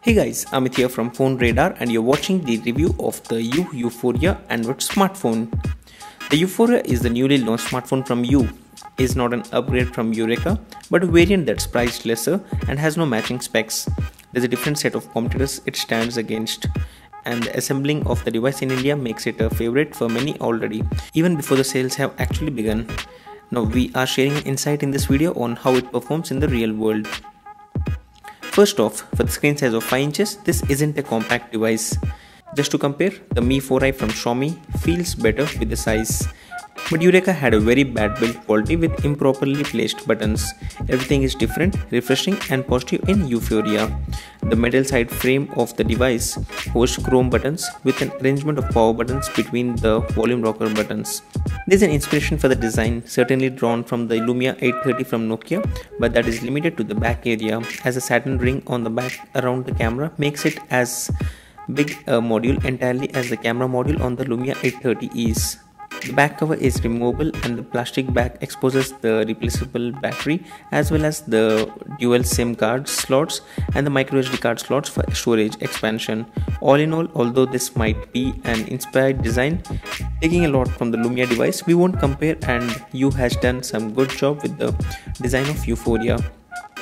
Hey guys, Amit here from PhoneRadar and you're watching the review of the Yuphoria Android smartphone. The Yuphoria is the newly launched smartphone from It is not an upgrade from Eureka, but a variant that's priced lesser and has no matching specs. There's a different set of competitors it stands against, and the assembling of the device in India makes it a favorite for many already, even before the sales have actually begun. Now we are sharing an insight in this video on how it performs in the real world. First off, for the screen size of 5 inches, this isn't a compact device. Just to compare, the Mi 4i from Xiaomi feels better with the size. But Eureka had a very bad build quality with improperly placed buttons. Everything is different, refreshing and positive in Yuphoria. The metal side frame of the device hosts chrome buttons with an arrangement of power buttons between the volume rocker buttons. There's an inspiration for the design, certainly drawn from the Lumia 830 from Nokia, but that is limited to the back area, as a satin ring on the back around the camera makes it as big a module entirely as the camera module on the Lumia 830 is. The back cover is removable and the plastic back exposes the replaceable battery as well as the dual SIM card slots and the microSD card slots for storage expansion. All in all, although this might be an inspired design, taking a lot from the Lumia device, we won't compare, and has done some good job with the design of Yuphoria.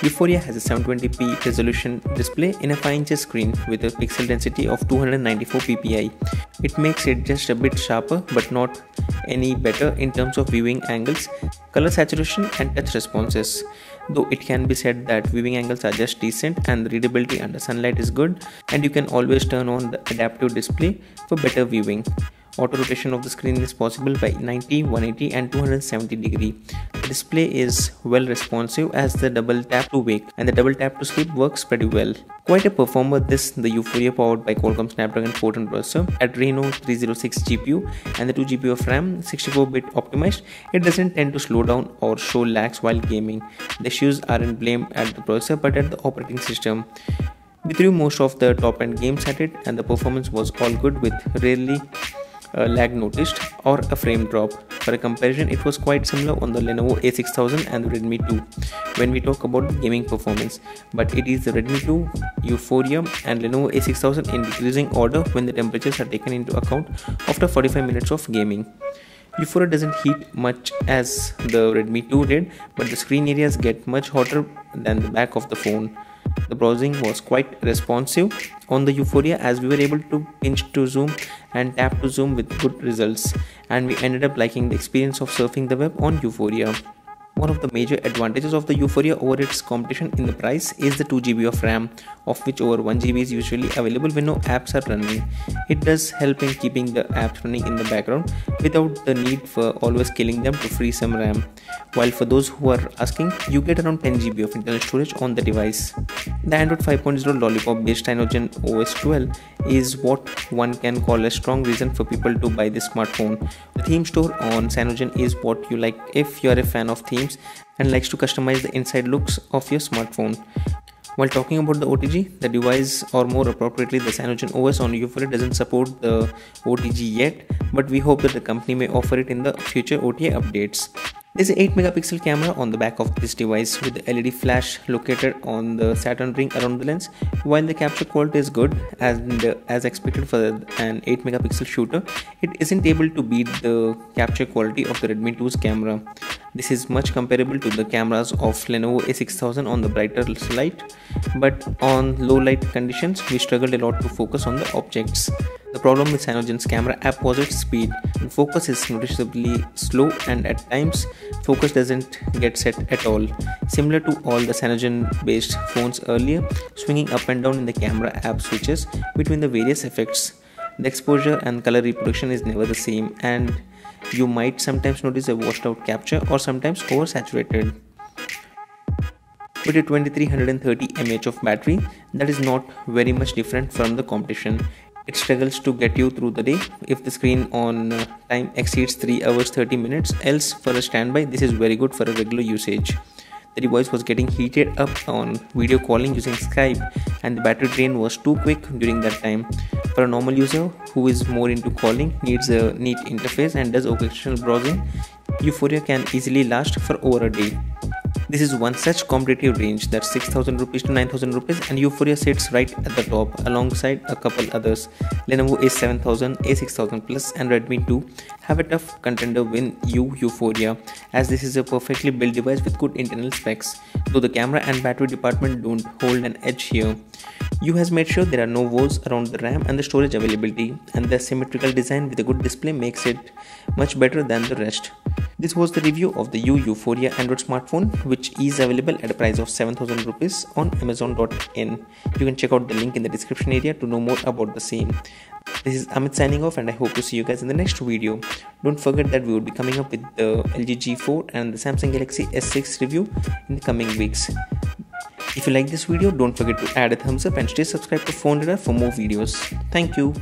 Yuphoria has a 720p resolution display in a 5 inches screen with a pixel density of 294 ppi. It makes it just a bit sharper but not any better in terms of viewing angles, color saturation and touch responses. Though it can be said that viewing angles are just decent and the readability under sunlight is good, and you can always turn on the adaptive display for better viewing. Auto rotation of the screen is possible by 90, 180 and 270 degree. The display is well responsive as the double tap to wake and the double tap to sleep works pretty well. Quite a performer this, the Yuphoria powered by Qualcomm Snapdragon 410 processor at Reno 306 GPU and the 2GB of RAM, 64-bit optimized. It doesn't tend to slow down or show lags while gaming. The issues aren't blamed at the processor but at the operating system. We threw most of the top-end games at it and the performance was all good with rarely lag noticed or a frame drop. For a comparison, it was quite similar on the Lenovo A6000 and the Redmi 2 when we talk about gaming performance, but it is the Redmi 2, Yuphoria and Lenovo A6000 in decreasing order when the temperatures are taken into account after 45 minutes of gaming. Yuphoria doesn't heat much as the Redmi 2 did, but the screen areas get much hotter than the back of the phone. The browsing was quite responsive on the Yuphoria as we were able to pinch to zoom and tap to zoom with good results, and we ended up liking the experience of surfing the web on Yuphoria. One of the major advantages of the Yuphoria over its competition in the price is the 2GB of RAM, of which over 1GB is usually available when no apps are running. It does help in keeping the apps running in the background without the need for always killing them to free some RAM. While for those who are asking, you get around 10GB of internal storage on the device. The Android 5.0 Lollipop based Cyanogen OS 12 is what one can call a strong reason for people to buy this smartphone. The theme store on Cyanogen is what you like if you are a fan of themes and likes to customize the inside looks of your smartphone. While talking about the OTG, the device, or more appropriately the Cyanogen OS on Yuphoria, doesn't support the OTG yet, but we hope that the company may offer it in the future OTA updates. There's an 8-megapixel camera on the back of this device with the LED flash located on the Saturn ring around the lens. While the capture quality is good and as expected for an 8-megapixel shooter, it isn't able to beat the capture quality of the Redmi 2's camera. This is much comparable to the cameras of Lenovo A6000 on the brighter light, but on low light conditions we struggled a lot to focus on the objects. The problem with Cyanogen's camera app was its speed. The focus is noticeably slow and at times focus doesn't get set at all. Similar to all the Cyanogen based phones earlier, swinging up and down in the camera app switches between the various effects. The exposure and color reproduction is never the same, and you might sometimes notice a washed out capture or sometimes oversaturated. With a 2330 mAh of battery, that is not very much different from the competition. It struggles to get you through the day if the screen on time exceeds 3 hours 30 minutes, else for a standby this is very good for a regular usage. The device was getting heated up on video calling using Skype and the battery drain was too quick during that time. For a normal user who is more into calling, needs a neat interface and does occasional browsing, Yuphoria can easily last for over a day. This is one such competitive range, that's 6,000 rupees to 9,000 rupees, and Yuphoria sits right at the top alongside a couple others. Lenovo A7000, A6000 Plus and Redmi 2 have a tough contender with Yuphoria, as this is a perfectly built device with good internal specs, though the camera and battery department don't hold an edge here. U has made sure there are no woes around the RAM and the storage availability, and the symmetrical design with a good display makes it much better than the rest. This was the review of the Yuphoria Android smartphone, which is available at a price of 7,000 rupees on Amazon.in. You can check out the link in the description area to know more about the same. This is Amit signing off, and I hope to see you guys in the next video. Don't forget that we will be coming up with the LG G4 and the Samsung Galaxy S6 review in the coming weeks. If you like this video, don't forget to add a thumbs up and stay subscribed to PhoneRadar for more videos. Thank you.